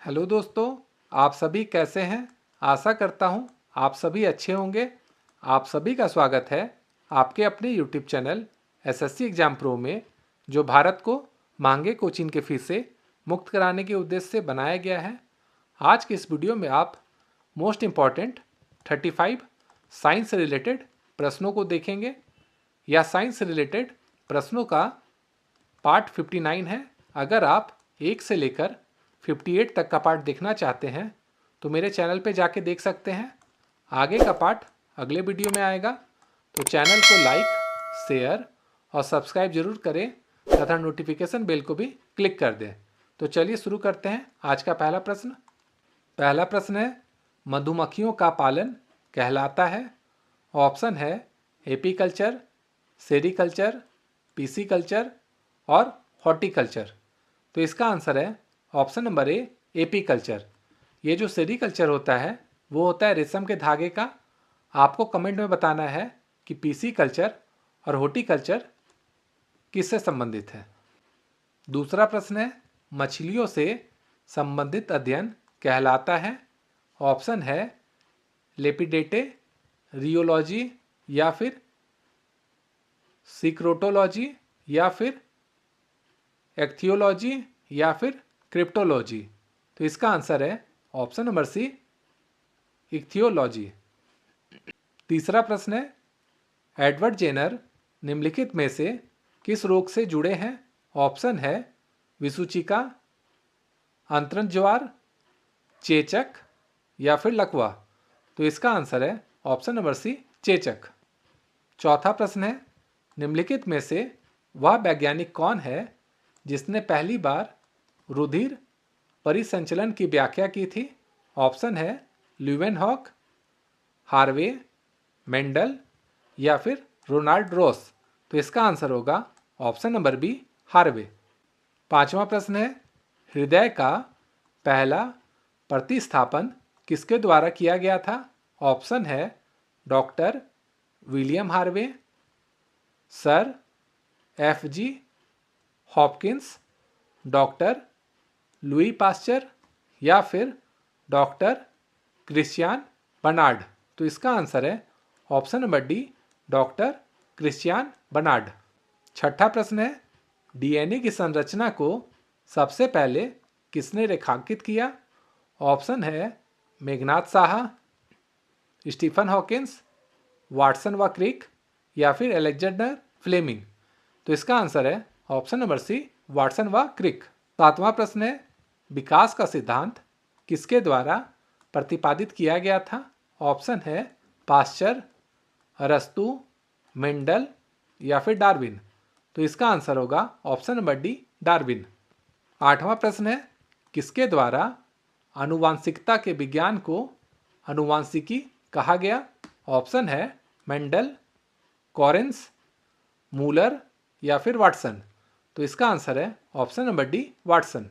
Hello दोस्तों, आप सभी कैसे हैं। आशा करता हूं आप सभी अच्छे होंगे। आप सभी का स्वागत है आपके अपने YouTube channel SSC exam pro में, जो भारत को महंगे कोचिंग के फीस से मुक्त कराने के उद्देश्य से बनाया गया है। आज के इस वीडियो में आप मोस्ट इम्पॉर्टेंट 35 साइंस से रिलेटेड प्रश्नों को देखेंगे। या साइंस से रिलेटेड प्रश्नों का पार्ट 59 है। अगर आप 1 से लेकर 58 तक का पार्ट देखना चाहते हैं तो मेरे चैनल पे जाके देख सकते हैं। आगे का पार्ट अगले वीडियो में आएगा, तो चैनल को लाइक, शेयर और सब्सक्राइब जरूर करें तथा नोटिफिकेशन बेल को भी क्लिक कर दें। तो चलिए शुरू करते हैं आज का पहला प्रश्न। पहला प्रश्न है, मधुमक्खियों का पालन कहलाता है। ऑप्शन है एपीकल्चर, सेरीकल्चर, पीसीकल्चर और हॉर्टिकल्चर। तो इसका आंसर है ऑप्शन नंबर ए, एपीकल्चर। ये जो सेरीकल्चर होता है वो होता है रेशम के धागे का। आपको कमेंट में बताना है कि पीसीकल्चर और हॉर्टिकल्चर किससे संबंधित है। दूसरा प्रश्न है, मछलियों से संबंधित अध्ययन कहलाता है। ऑप्शन है लेपिडेटे, रियोलॉजी या फिर सिक्रोटोलॉजी या फिर एक्थियोलॉजी या फिर क्रिप्टोलॉजी। तो इसका आंसर है ऑप्शन नंबर सी, इक्थियोलॉजी। तीसरा प्रश्न है, एडवर्ड जेनर निम्नलिखित में से किस रोग से जुड़े हैं। ऑप्शन है विसूचिका, अंतरण ज्वार, चेचक या फिर लकवा। तो इसका आंसर है ऑप्शन नंबर सी, चेचक। चौथा प्रश्न है, निम्नलिखित में से वह वैज्ञानिक कौन है जिसने पहली बार रुधिर परिसंचलन की व्याख्या की थी। ऑप्शन है ल्यूवेनहॉक, हार्वे, मेंडल या फिर रोनाल्ड रोस। तो इसका आंसर होगा ऑप्शन नंबर बी, हार्वे। पांचवा प्रश्न है, हृदय का पहला प्रतिस्थापन किसके द्वारा किया गया था। ऑप्शन है doctor William Harvey, sir F G. Hopkins, doctor Louis Pasteur या फिर डॉक्टर क्रिश्चियन बर्नार्ड। तो इसका आंसर है option number D, doctor Christian Barnard. छठा प्रश्न है, डीएनए की संरचना को सबसे पहले किसने रेखांकित किया। ऑप्शन है Meghnath Saha, Stephen Hawkins, Watson व क्रिक या फिर अलेक्जेंडर फ्लेमिंग। तो इसका आंसर है ऑप्शन नंबर सी, वाटसन व क्रिक। सातवां प्रश्न है, विकास का सिद्धांत किसके द्वारा प्रतिपादित किया गया था। ऑप्शन है पास्चर, अरस्तु, मेंडल या फिर डार्विन। तो इसका आंसर होगा ऑप्शन नंबर डी, डार्विन। आठवां प्रश्न है, किसके द्वारा आनुवांशिकता के विज्ञान को आनुवांशिकी कहा गया। ऑप्शन है मेंडल, कॉरेंस, मूलर या फिर वाटसन। तो इसका आंसर है ऑप्शन नंबर डी, वाटसन।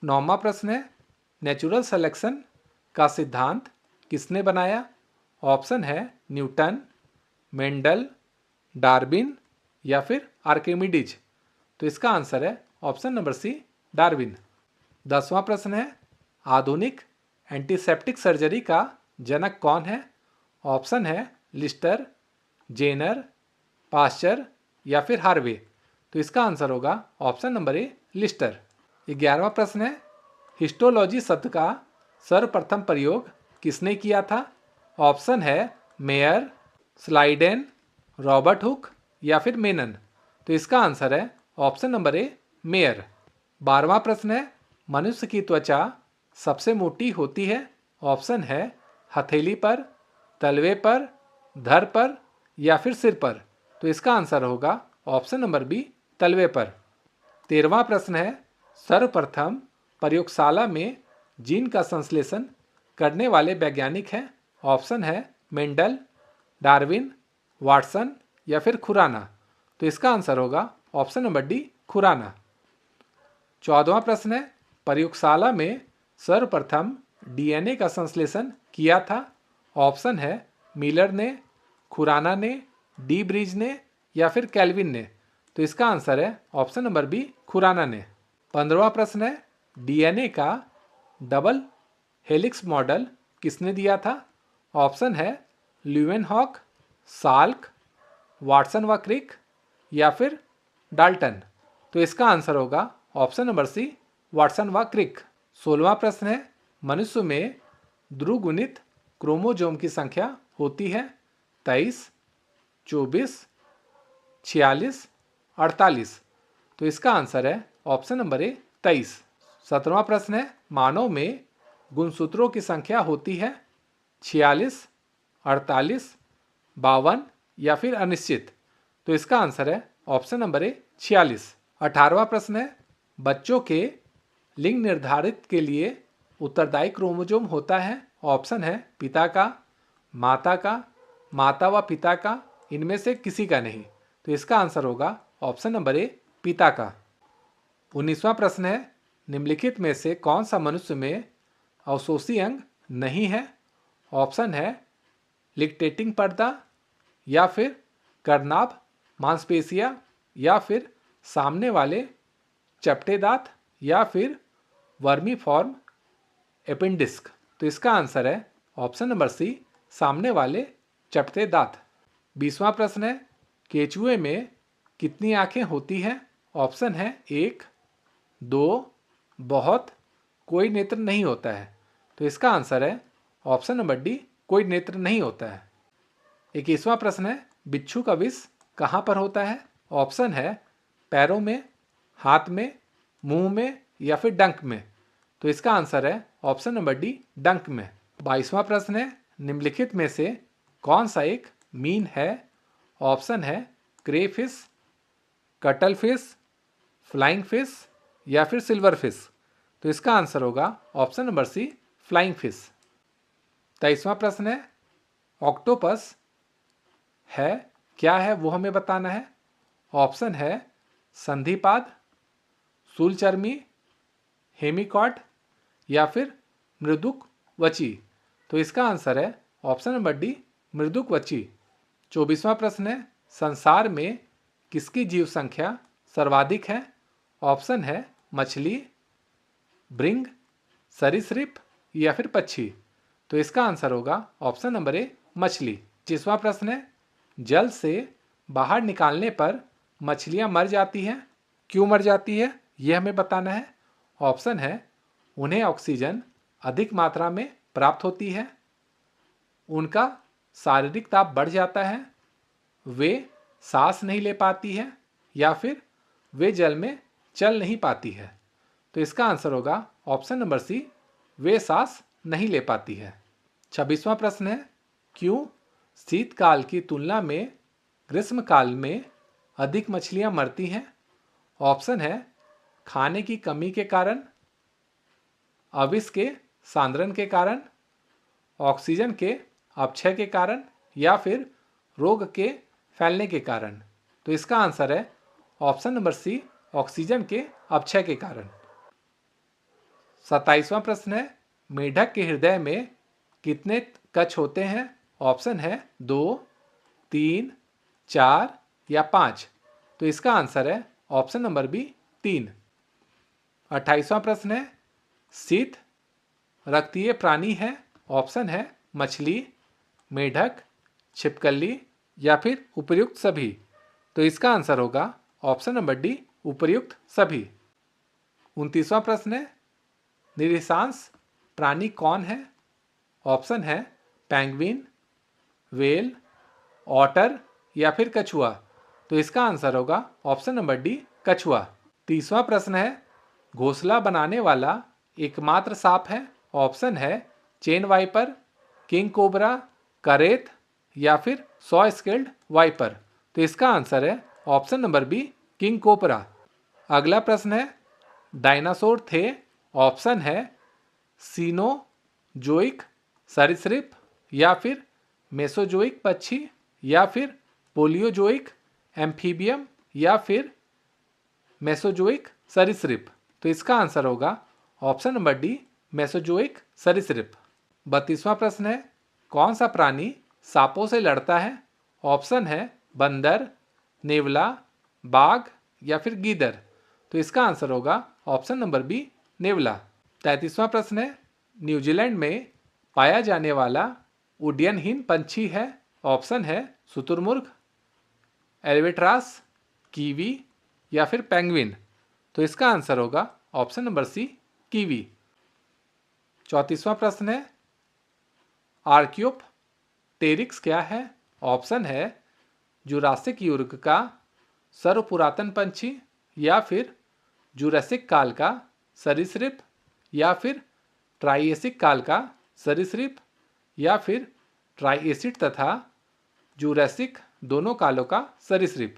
नौवां प्रश्न है, नेचुरल सिलेक्शन का सिद्धांत किसने बनाया। ऑप्शन है न्यूटन, मेंडल, डार्विन या फिर आर्किमिडीज। तो इसका आंसर है ऑप्शन नंबर सी, डार्विन। 10वां प्रश्न है, आधुनिक एंटीसेप्टिक सर्जरी का जनक कौन है। ऑप्शन है लिस्टर, जेनर, पास्चर या फिर हार्वे। तो इसका आंसर होगा ऑप्शन नंबर ए, लिस्टर। 11वां प्रश्न है, हिस्टोलॉजी शब्द का सर्वप्रथम प्रयोग किसने किया था। ऑप्शन है मेयर, स्लाइडेन, रॉबर्ट हुक या फिर मेनन। तो इसका आंसर है ऑप्शन नंबर ए, मेयर। 12वां प्रश्न है, मनुष्य की त्वचा सबसे मोटी होती है। ऑप्शन है हथेली पर, तलवे पर, धड़ पर या फिर सिर पर। तो इसका आंसर होगा ऑप्शन नंबर बी, तलवे पर। 13वां प्रश्न है, सर्वप्रथम प्रयोगशाला में जीन का संश्लेषण करने वाले वैज्ञानिक हैं। ऑप्शन है मेंडल, डार्विन, वाटसन या फिर खुराना। तो इसका आंसर होगा ऑप्शन नंबर डी, खुराना। 14वां प्रश्न है, प्रयोगशाला में सर्वप्रथम डीएनए का संश्लेषण किया था। ऑप्शन है मिलर ने, खुराना ने, डी ब्रिज ने या फिर कैल्विन ने। तो इसका आंसर है ऑप्शन नंबर बी, खुराना ने। 15वां प्रश्न है, डीएनए का डबल हेलिक्स मॉडल किसने दिया था? ऑप्शन है ल्यूवेनहॉक, साल्क, वाटसन व क्रिक या फिर डाल्टन। तो इसका आंसर होगा ऑप्शन नंबर सी, वाटसन व क्रिक। 16वां प्रश्न है, मनुष्य में द्विगुणित क्रोमोजोम की संख्या होती है 23, 24, 46, 48। तो इसका आंसर है ऑप्शन नंबर ए 23। 17वां प्रश्न है, मानव में गुणसूत्रों की संख्या होती है 46, 48, 52 या फिर अनिश्चित। तो इसका आंसर है ऑप्शन नंबर ए 46। 18वां प्रश्न है, बच्चों के लिंग निर्धारित के लिए उत्तरदायी क्रोमोजोम होता है। ऑप्शन है पिता का, माता व पिता का, इनमें से किसी का नहीं। तो इसका आंसर होगा ऑप्शन नंबर ए पिता का। 19वां प्रश्न है, निम्नलिखित में से कौन सा मनुष्य में अवशोषी अंग नहीं है? ऑप्शन है लिक्टेटिंग पर्दा या फिर करनाभ मांसपेशियां या फिर सामने वाले चपटे दांत या फिर वर्मीफॉर्म एपेंडिस्क। तो इसका आंसर है ऑप्शन नंबर सी, सामने वाले चपटे दांत। 20वां प्रश्न है, केचुए में कितनी आंखें होती हैं? ऑप्शन है 1, 2, बहुत, कोई नेत्र नहीं होता है। तो इसका आंसर है ऑप्शन नंबर डी, कोई नेत्र नहीं होता है। 21वां प्रश्न है, बिच्छू का विष कहाँ पर होता है? ऑप्शन है पैरों में, हाथ में, मुंह में या फिर डंक में। तो इसका आंसर है ऑप्शन नंबर डी, डंक में। 22वां प्रश्न है, निम्नलिखित में से कौन सा एक मीन है? ऑप्शन है crayfish, cuttle fish, flying fish या फिर सिल्वर फिश। तो इसका आंसर होगा option number C, flying fish. 23वां प्रश्न है, ऑक्टोपस है क्या है वो हमें बताना है। ऑप्शन है संधिपाद, शूलचर्मी, हेमिकॉट या फिर मृदुक वची। तो इसका आंसर है ऑप्शन नंबर डी, मृदुक वची। 24वां प्रश्न है, संसार में किसकी जीव संख्या सर्वाधिक है? ऑप्शन है मछली, भृंग, सरीसृप या फिर पक्षी। तो इसका आंसर होगा ऑप्शन नंबर ए, मछली। 25वां प्रश्न है, जल से बाहर निकालने पर मछलियां मर जाती हैं, क्यों मर जाती है यह हमें बताना है। ऑप्शन है उन्हें ऑक्सीजन अधिक मात्रा में प्राप्त होती है, उनका शारीरिक ताप बढ़ जाता है, वे सांस नहीं ले पाती है या फिर वे जल में चल नहीं पाती है। तो इसका आंसर होगा ऑप्शन नंबर सी, वे सांस नहीं ले पाती है। 26वां प्रश्न है, क्यों शीतकाल की तुलना में ग्रीष्मकाल में अधिक मछलियां मरती हैं? ऑप्शन है खाने की कमी के कारण, अविष के सांद्रण के कारण, ऑक्सीजन के अपक्षय के कारण या फिर रोग के फैलने के कारण। तो इसका आंसर है ऑप्शन नंबर सी, ऑक्सीजन के अपक्षय के कारण। 27वां प्रश्न है, मेढक के हृदय में कितने कक्ष होते हैं? ऑप्शन है 2, 3, 4 या 5। तो इसका आंसर है ऑप्शन नंबर बी, 3। 28वां प्रश्न है, शीत रक्तीय प्राणी है। ऑप्शन है मछली, मेढक, छिपकली या फिर उपर्युक्त सभी। तो इसका आंसर होगा ऑप्शन नंबर डी, उपर्युक्त सभी। 29वां प्रश्न है, निरिशांश प्राणी कौन है? ऑप्शन है पेंगुइन, व्हेल, ऑटर या फिर कछुआ। तो इसका आंसर होगा ऑप्शन नंबर डी, कछुआ। 30वां प्रश्न है, घोंसला बनाने वाला एकमात्र सांप है। ऑप्शन है चेन वाइपर, किंग कोबरा, करेत या फिर 100 स्केल्ड वाइपर। तो इसका आंसर है option number B, king cobra. अगला प्रश्न है, डायनासोर थे। ऑप्शन है सीनोजोइक सरीसृप या फिर मेसोजोइक पक्षी या फिर पोलियोजोइक एम्फीबियम या फिर मेसोजोइक सरीसृप। तो इसका आंसर होगा ऑप्शन नंबर डी, मेसोजोइक सरीसृप। 32वां प्रश्न है, कौन सा प्राणी सांपों से लड़ता है? ऑप्शन है बंदर, नेवला, बाघ या फिर गीदड़। तो इसका आंसर होगा ऑप्शन नंबर बी, नेवला। 33वां प्रश्न है, न्यूजीलैंड में पाया जाने वाला उड्डयनहीन पंछी है। ऑप्शन है शुतुरमुर्ग, एल्वेट्रास, कीवी या फिर पेंगुइन। तो इसका आंसर होगा ऑप्शन नंबर सी, कीवी। 34वां प्रश्न है, आर्कियोप्टेरिक्स क्या है। ऑप्शन है जुरासिक युग का सर्वपुरातन पंछी, या फिर जुरासिक काल का सरीसृप, या फिर ट्राइएसिक काल का सरीसृप, या फिर ट्राइएसिड तथा जुरासिक दोनों कालों का सरीसृप।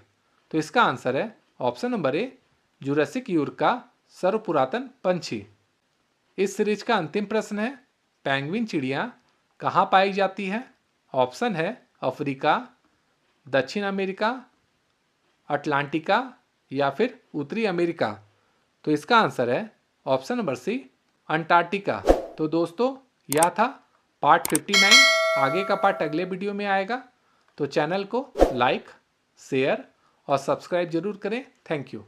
तो इसका आंसर है ऑप्शन नंबर ए, जुरासिक युग का सर्वपुरातन पंछी। इस सीरीज का अंतिम प्रश्न है, पेंगुइन चिड़िया कहाँ पाई जाती है। ऑप्शन है अफ्रीका, दक्षिण अमेरिका, अटलांटिका या फिर उत्तरी अमेरिका। तो इसका आंसर है ऑप्शन नंबर सी, अंटार्कटिका। तो दोस्तों यह था पार्ट 59। आगे का पार्ट अगले वीडियो में आएगा। तो चैनल को लाइक, शेयर और सब्सक्राइब जरूर करें। Thank you.